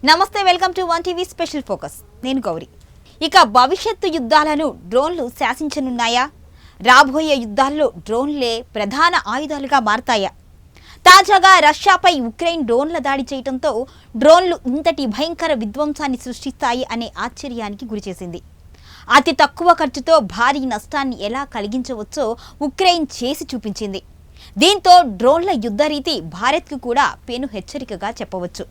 నమస్తే, welcome to one TV special focus. నేను గౌరీ. ఇక భవిష్యత్తు యుద్ధాలను డ్రోన్లు శాసించనున్నాయా? రాబోయే యుద్ధాల్లో డ్రోన్లే ప్రధాన ఆయుధాలుగా మారతాయా? తాజాగా రష్యాపై ఉక్రెయిన్ డ్రోన్ల దాడి చేయడంతో డ్రోన్లు ఇంతటి భయంకర విధ్వంసాన్ని సృష్టిస్తాయి అనే ఆశ్చర్యానికి గురిచేసింది. అతి తక్కువ ఖర్చుతో భారీ నష్టాన్ని ఎలా కలిగించవచ్చో ఉక్రెయిన్ చేసి చూపించింది. దీంతో డ్రోన్ల యుద్ధ రీతి భారత్కు కూడా పెను హెచ్చరికగా చెప్పవచ్చు.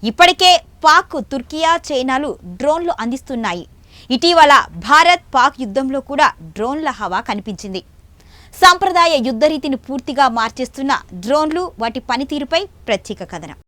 ఇప్పటికే పాక్, తుర్కియా, చైనాలు డ్రోన్లు అందిస్తున్నాయి. ఇటీవల భారత్, పాక్ యుద్ధంలో కూడా డ్రోన్ల హవా కనిపించింది. సంప్రదాయ యుద్ధ రీతిని పూర్తిగా మార్చేస్తున్న డ్రోన్లు, వాటి పనితీరుపై ప్రత్యేక కథనం.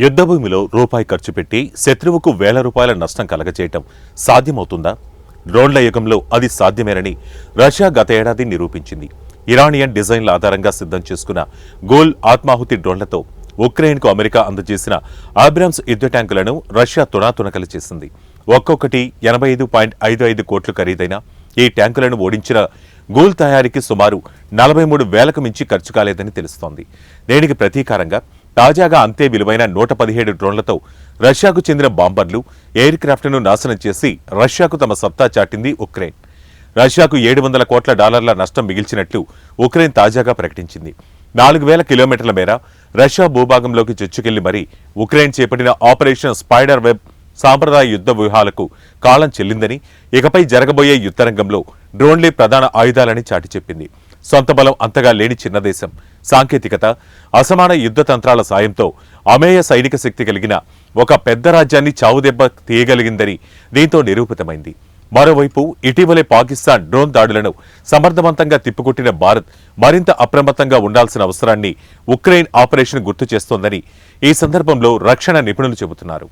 యుద్ధభూమిలో రూపాయి ఖర్చు పెట్టి శత్రువుకు వేల రూపాయల నష్టం కలగచేయటం సాధ్యమవుతుందా? డ్రోన్ల యుగంలో అది సాధ్యమేనని రష్యా గత ఏడాది నిరూపించింది. ఇరానియన్ డిజైన్ల ఆధారంగా సిద్ధం చేసుకున్న గోల్ ఆత్మాహుతి డ్రోన్లతో ఉక్రెయిన్కు అమెరికా అందజేసిన అబ్రామ్స్ యుద్ధ ట్యాంకులను రష్యా తునాతునకలు చేసింది. ఒక్కొక్కటి 85.55 కోట్లు ఖరీదైన ఈ ట్యాంకులను ఓడించిన గోల్ తయారీకి సుమారు 43,000కు మించి ఖర్చు కాలేదని తెలుస్తోంది. దీనికి ప్రతీకారంగా తాజాగా అంతే విలువైన 117 డ్రోన్లతో రష్యాకు చెందిన బాంబర్లు, ఎయిర్ క్రాఫ్ట్ను నాశనం చేసి రష్యాకు తమ సత్తా చాటింది ఉక్రెయిన్. రష్యాకు $700 కోట్ల నష్టం మిగిల్చినట్లు ఉక్రెయిన్ తాజాగా ప్రకటించింది. 4,000 కిలోమీటర్ల మేర రష్యా భూభాగంలోకి చొచ్చుకెళ్లి మరీ ఉక్రెయిన్ చేపట్టిన ఆపరేషన్ స్పైడర్ వెబ్ సాంప్రదాయ యుద్ధ వ్యూహాలకు కాలం చెల్లిందని, ఇకపై జరగబోయే యుద్ధరంగంలో డ్రోన్లే ప్రధాన ఆయుధాలని చాటి చెప్పింది. సొంత బలం అంతగా లేని చిన్న దేశం సాంకేతికత, అసమాన యుద్ధ తంత్రాల సాయంతో అమేయ సైనిక శక్తి కలిగిన ఒక పెద్ద రాజ్యాన్ని చావుదెబ్బ తీయగలిగిందని దీంతో నిరూపితమైంది. మరోవైపు ఇటీవలే పాకిస్తాన్ డ్రోన్ దాడులను సమర్థవంతంగా తిప్పికొట్టిన భారత్ మరింత అప్రమత్తంగా ఉండాల్సిన అవసరాన్ని ఉక్రెయిన్ ఆపరేషన్ గుర్తు చేస్తోందని ఈ సందర్భంలో రక్షణ నిపుణులు చెబుతున్నారు.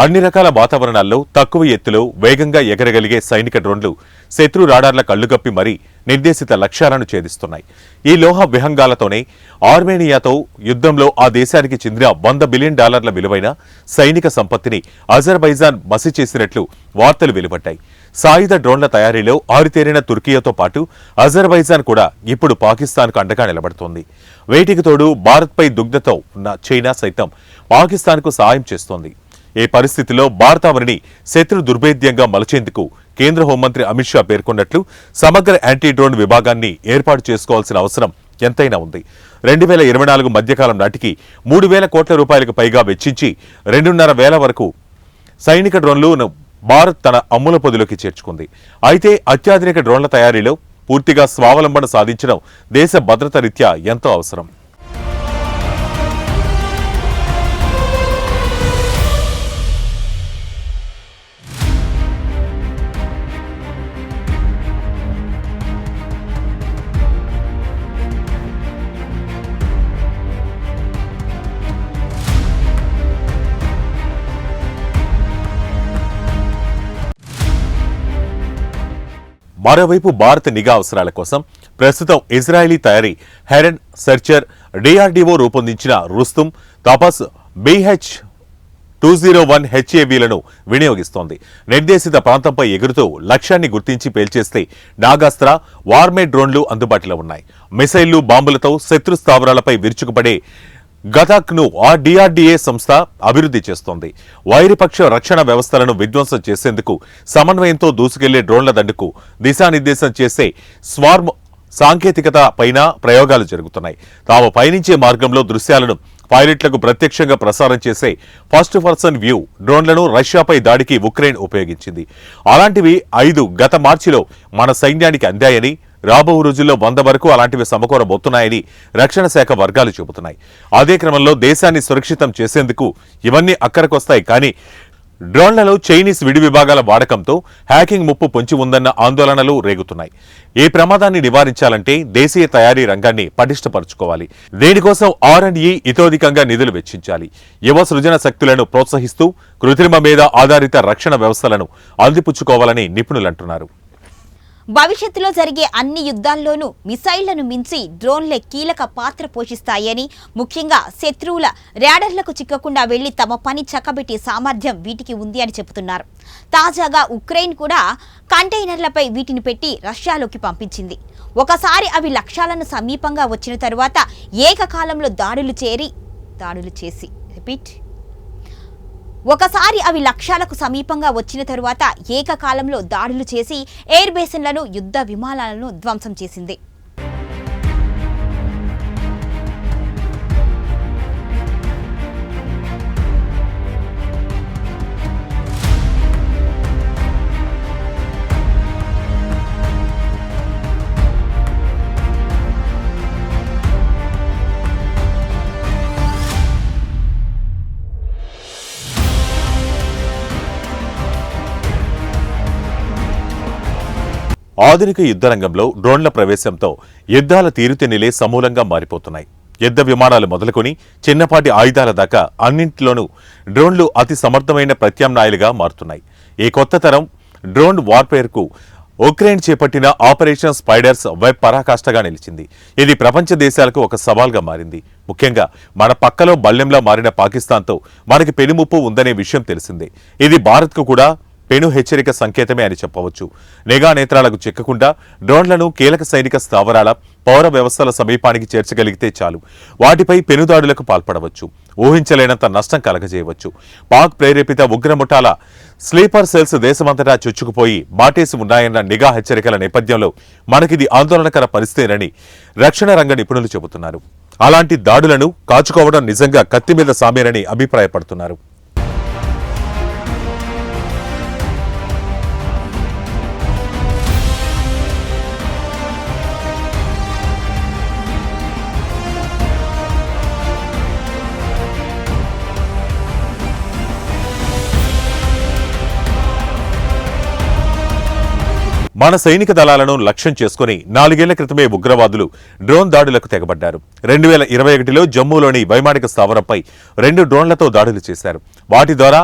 అన్ని రకాల వాతావరణాల్లో తక్కువ ఎత్తులో వేగంగా ఎగరగలిగే సైనిక డ్రోన్లు శత్రు రాడార్ల కళ్లుగప్పి మరీ నిర్దేశిత లక్ష్యాలను ఛేదిస్తున్నాయి. ఈ లోహ విహంగాలతోనే ఆర్మేనియాతో యుద్ధంలో ఆ దేశానికి చెందిన $100 బిలియన్ విలువైన సైనిక సంపత్తిని అజర్బైజాన్ మసి చేసినట్లు వార్తలు వెలువడ్డాయి. సాయుధ డ్రోన్ల తయారీలో ఆరితేరిన తుర్కియాతో పాటు అజర్బైజాన్ కూడా ఇప్పుడు పాకిస్తాన్కు అండగా నిలబడుతోంది. వేటికి తోడు భారత్పై దుగ్ధతో ఉన్న చైనా సైతం పాకిస్తాన్కు సాయం చేస్తోంది. ఈ పరిస్థితిలో భారతావనిని శత్రు దుర్భేద్యంగా మలచేందుకు కేంద్ర హోంమంత్రి అమిత్ షా పేర్కొన్నట్లు సమగ్ర యాంటీ డ్రోన్ విభాగాన్ని ఏర్పాటు చేసుకోవాల్సిన అవసరం ఎంతైనా ఉంది. 2024 మధ్యకాలం నాటికి 3,000 కోట్ల రూపాయలకు పైగా వెచ్చించి 2,500 వరకు సైనిక డ్రోన్లను భారత్ తన అమ్ముల పొదిలోకి చేర్చుకుంది. అయితే అత్యాధునిక డ్రోన్ల తయారీలో పూర్తిగా స్వావలంబన సాధించడం దేశ భద్రత రీత్యా ఎంతో అవసరం. మరోవైపు భారత నిఘా అవసరాల కోసం ప్రస్తుతం ఇజ్రాయలీ తయారీ హెరన్ సెర్చర్ డిఆర్డీఓ రూపొందించిన రుస్తుం, తపస్ BH-201 HAVలను వినియోగిస్తోంది. నిర్దేశిత ప్రాంతంపై ఎగురుతూ లక్ష్యాన్ని గుర్తించి పేల్చేస్తే నాగాస్త్ర, వార్మే డ్రోన్లు అందుబాటులో ఉన్నాయి. మిసైళ్లు, బాంబులతో శత్రు స్థావరాలపై విరుచుకుపడే గతాక్ను ఆ డిఆర్డీఏ సంస్థ అభివృద్ధి చేస్తోంది. వైరిపక్ష రక్షణ వ్యవస్థలను విధ్వంసం చేసేందుకు సమన్వయంతో దూసుకెళ్లే డ్రోన్ల దండుకు దిశానిర్దేశం చేసే స్వార్మ్ సాంకేతికత పైన ప్రయోగాలు జరుగుతున్నాయి. తాము పయనించే మార్గంలో దృశ్యాలను పైలట్లకు ప్రత్యక్షంగా ప్రసారం చేసే ఫస్ట్ పర్సన్ వ్యూ డ్రోన్లను రష్యాపై దాడికి ఉక్రెయిన్ ఉపయోగించింది. అలాంటివి 5 గత మార్చిలో మన సైన్యానికి అందాయని, రాబో రోజుల్లో 100 వరకు అలాంటివి సమకూరబోతున్నాయని రక్షణ శాఖ వర్గాలు చెబుతున్నాయి. అదే క్రమంలో దేశాన్ని సురక్షితం చేసేందుకు ఇవన్నీ అక్కరకొస్తాయి. కానీ డ్రోన్లలో చైనీస్ విడి విభాగాల వాడకంతో హ్యాకింగ్ ముప్పు పొంచి ఉందన్న ఆందోళనలు రేగుతున్నాయి. ఈ ప్రమాదాన్ని నివారించాలంటే దేశీయ తయారీ రంగాన్ని పటిష్టపరుచుకోవాలి. దీనికోసం R&E ఇతోధికంగా నిధులు వెచ్చించాలి. యువ సృజన శక్తులను ప్రోత్సహిస్తూ కృత్రిమ మీద ఆధారిత రక్షణ వ్యవస్థలను అందిపుచ్చుకోవాలని నిపుణులంటున్నారు. భవిష్యత్తులో జరిగే అన్ని యుద్ధాల్లోనూ మిసైళ్లను మించి డ్రోన్లే కీలక పాత్ర పోషిస్తాయని, ముఖ్యంగా శత్రువుల ర్యాడర్లకు చిక్కకుండా వెళ్లి తమ పని చక్కబెట్టే సామర్థ్యం వీటికి ఉంది అని చెబుతున్నారు. తాజాగా ఉక్రెయిన్ కూడా కంటైనర్లపై వీటిని పెట్టి రష్యాలోకి పంపించింది. ఒకసారి అవి లక్ష్యాలను సమీపంగా వచ్చిన తరువాత ఏకకాలంలో దాడులు చేసి ఒకసారి అవి లక్ష్యాలకు సమీపంగా వచ్చిన తరువాత ఏకకాలంలో దాడులు చేసి ఎయిర్ బేసిన్లను, యుద్ధ విమానాలను ధ్వంసం చేసింది. ఆధునిక యుద్ధ రంగంలో డ్రోన్ల ప్రవేశంతో యుద్ధాల తీరుతెన్నులే సమూలంగా మారిపోతున్నాయి. యుద్ధ విమానాలు మొదలుకొని చిన్నపాటి ఆయుధాల దాకా అన్నింటిలోనూ డ్రోన్లు అతి సమర్థమైన ప్రత్యామ్నాయాలుగా మారుతున్నాయి. ఈ కొత్త తరం డ్రోన్ వార్ఫేర్కు ఉక్రెయిన్ చేపట్టిన ఆపరేషన్ స్పైడర్స్ వెబ్ పరాకాష్ఠగా నిలిచింది. ఇది ప్రపంచ దేశాలకు ఒక సవాల్గా మారింది. ముఖ్యంగా మన పక్కలో బల్లెంలా మారిన పాకిస్తాన్తో మనకి పెనుముప్పు ఉందనే విషయం తెలిసిందే. ఇది భారత్కు కూడా పెను హెచ్చరిక సంకేతమే అని చెప్పవచ్చు. నిఘా నేత్రాలకు చిక్కకుండా డ్రోన్లను కీలక సైనిక స్థావరాల, పౌర వ్యవస్థల సమీపానికి చేర్చగలిగితే చాలు వాటిపై పెనుదాడులకు పాల్పడవచ్చు. ఊహించలేనంత నష్టం కలగజేయవచ్చు. పాక్ ప్రేరేపిత ఉగ్రముఠాల స్లీపర్ సెల్స్ దేశమంతటా చొచ్చుకుపోయి మాటేసి ఉన్నాయన్న నిఘా హెచ్చరికల నేపథ్యంలో మనకిది ఆందోళనకర పరిస్థితేనని రక్షణ రంగ నిపుణులు చెబుతున్నారు. అలాంటి దాడులను కాచుకోవడం నిజంగా కత్తి మీద సామేనని అభిప్రాయపడుతున్నారు. మన సైనిక దళాలను లక్ష్యం చేసుకుని 4 ఏళ్ల క్రితమే ఉగ్రవాదులు డ్రోన్ దాడులకు తెగబడ్డారు. 2021లో జమ్మూలోని వైమానిక స్థావరంపై 2 డ్రోన్లతో దాడులు చేశారు. వాటి ద్వారా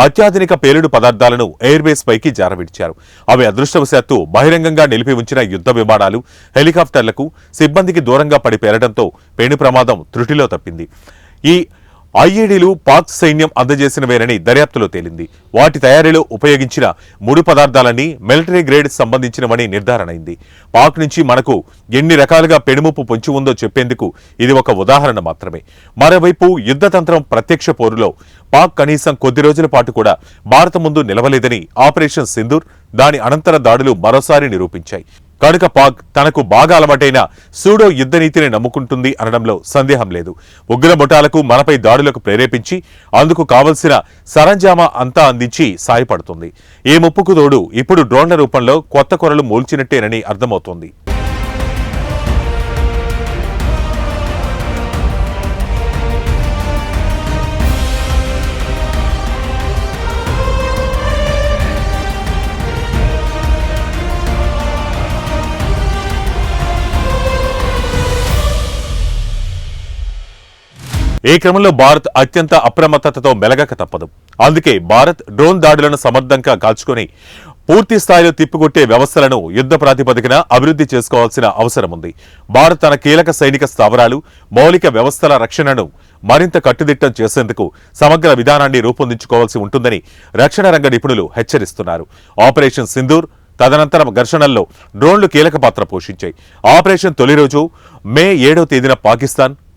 అత్యాధునిక పేలుడు పదార్థాలను ఎయిర్ బేస్ పైకి జారవిడిచారు. అవి అదృష్టవశాత్తు బహిరంగంగా నిలిపి ఉంచిన యుద్ధ విమానాలు, హెలికాప్టర్లకు సిబ్బందికి దూరంగా పడి పేలడంతో పెను ప్రమాదం త్రుటిలో తప్పింది. ఈ ఐఈడీలు పాక్ సైన్యం అందజేసినవేనని దర్యాప్తులో తేలింది. వాటి తయారీలో ఉపయోగించిన ముడి పదార్థాలన్నీ మిలిటరీ గ్రేడ్ సంబంధించినవని నిర్ధారణ అయింది. పాక్ నుంచి మనకు ఎన్ని రకాలుగా పెనుముప్పు పొంచి ఉందో చెప్పేందుకు ఇది ఒక ఉదాహరణ మాత్రమే. మరోవైపు యుద్ధతంత్రం ప్రత్యక్ష పోరులో పాక్ కనీసం కొద్ది రోజుల పాటు కూడా భారత ముందు నిలవలేదని ఆపరేషన్ సింధూర్, దాని అనంతర దాడులు మరోసారి నిరూపించాయి. కనుక పాక్ తనకు బాగా అలవాటైన సూడో యుద్ధ నీతిని నమ్ముకుంటుంది అనడంలో సందేహం లేదు. ఉగ్రముఠాలకు మనపై దాడులకు ప్రేరేపించి అందుకు కావలసిన సరంజామా అంతా అందించి సాయపడుతుంది. ఈ ముప్పుకు తోడు ఇప్పుడు డ్రోన్ల రూపంలో కొత్త కొరలు మూల్చినట్టేనని అర్థమవుతోంది. ఈ క్రమంలో భారత్ అత్యంత అప్రమత్తతతో మెలగక తప్పదు. అందుకే భారత్ డ్రోన్ దాడులను సమర్థంగా కాల్చుకొని పూర్తి స్థాయిలో తిప్పికొట్టే వ్యవస్థలను యుద్ధ ప్రాతిపదికన అభివృద్ధి చేసుకోవాల్సిన అవసరం ఉంది. భారత్ తన కీలక సైనిక స్థావరాలు, మౌలిక వ్యవస్థల రక్షణను మరింత కట్టుదిట్టం చేసేందుకు సమగ్ర విధానాన్ని రూపొందించుకోవాల్సి ఉంటుందని రక్షణ రంగ నిపుణులు హెచ్చరిస్తున్నారు. ఆపరేషన్ సింధూర్, తదనంతరం ఘర్షణల్లో డ్రోన్లు కీలక పాత్ర పోషించాయి. ఆపరేషన్ తొలి రోజు మే 7వ తేదీన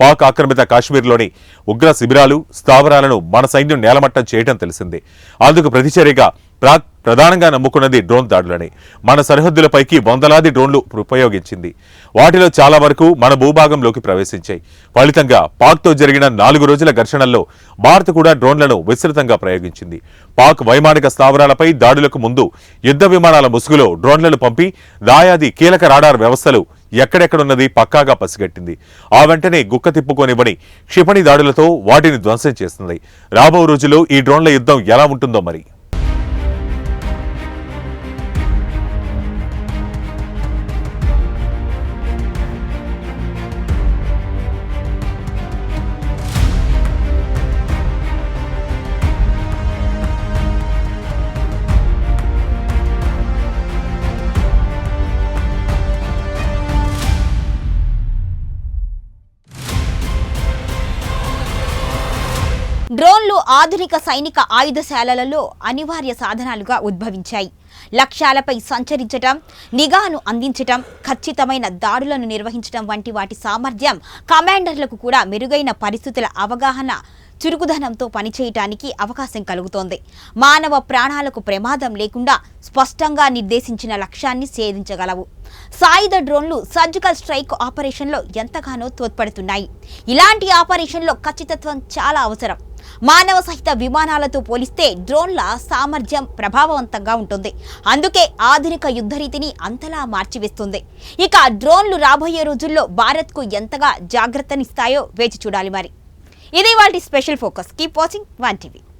పాక్ ఆక్రమిత కాశ్మీర్లోని ఉగ్ర శిబిరాలు, స్థావరాలను మన సైన్యం నేలమట్టం చేయడం తెలిసిందే. అందుకు ప్రతిచర్యగా ప్రధానంగా నమ్ముకున్నది డ్రోన్ దాడులని. మన సరిహద్దులపైకి వందలాది డ్రోన్లు ఉపయోగించింది. వాటిలో చాలా వరకు మన భూభాగంలోకి ప్రవేశించాయి. ఫలితంగా పాక్తో జరిగిన 4 రోజుల ఘర్షణల్లో భారత్ కూడా డ్రోన్లను విస్తృతంగా ప్రయోగించింది. పాక్ వైమానిక స్థావరాలపై దాడులకు ముందు యుద్ధ విమానాల ముసుగులో డ్రోన్లను పంపి దాయాది కీలక రాడార్ వ్యవస్థలు ఎక్కడెక్కడున్నది పక్కాగా పసిగట్టింది. ఆ వెంటనే గుక్క తిప్పుకోనివ్వని క్షిపణి దాడులతో వాటిని ధ్వంసం చేస్తుంది. రాబో రోజుల్లో ఈ డ్రోన్ల యుద్ధం ఎలా ఉంటుందో మరి. డ్రోన్లు ఆధునిక సైనిక ఆయుధశాలలలో అనివార్య సాధనాలుగా ఉద్భవించాయి. లక్ష్యాలపై సంచరించటం, నిఘాను అందించటం, ఖచ్చితమైన దాడులను నిర్వహించటం వంటి వాటి సామర్థ్యం కమాండర్లకు కూడా మెరుగైన పరిస్థితుల అవగాహన, చురుకుదనంతో పనిచేయటానికి అవకాశం కలుగుతోంది. మానవ ప్రాణాలకు ప్రమాదం లేకుండా స్పష్టంగా నిర్దేశించిన లక్ష్యాన్ని ఛేదించగలవు. సాయుధ డ్రోన్లు సర్జికల్ స్ట్రైక్ ఆపరేషన్లో ఎంతగానో తోడ్పడుతున్నాయి. ఇలాంటి ఆపరేషన్లో ఖచ్చితత్వం చాలా అవసరం. మానవ సహిత విమానాలతో పోలిస్తే డ్రోన్ల సామర్థ్యం ప్రభావవంతంగా ఉంటుంది. అందుకే ఆధునిక యుద్ధరీతిని అంతలా మార్చివేస్తుంది. ఇక డ్రోన్లు రాబోయే రోజుల్లో భారత్కు ఎంతగా జాగ్రత్తనిస్తాయో వేచి చూడాలి మరి. ఇది వాటి special focus. Keep watching 1 TV.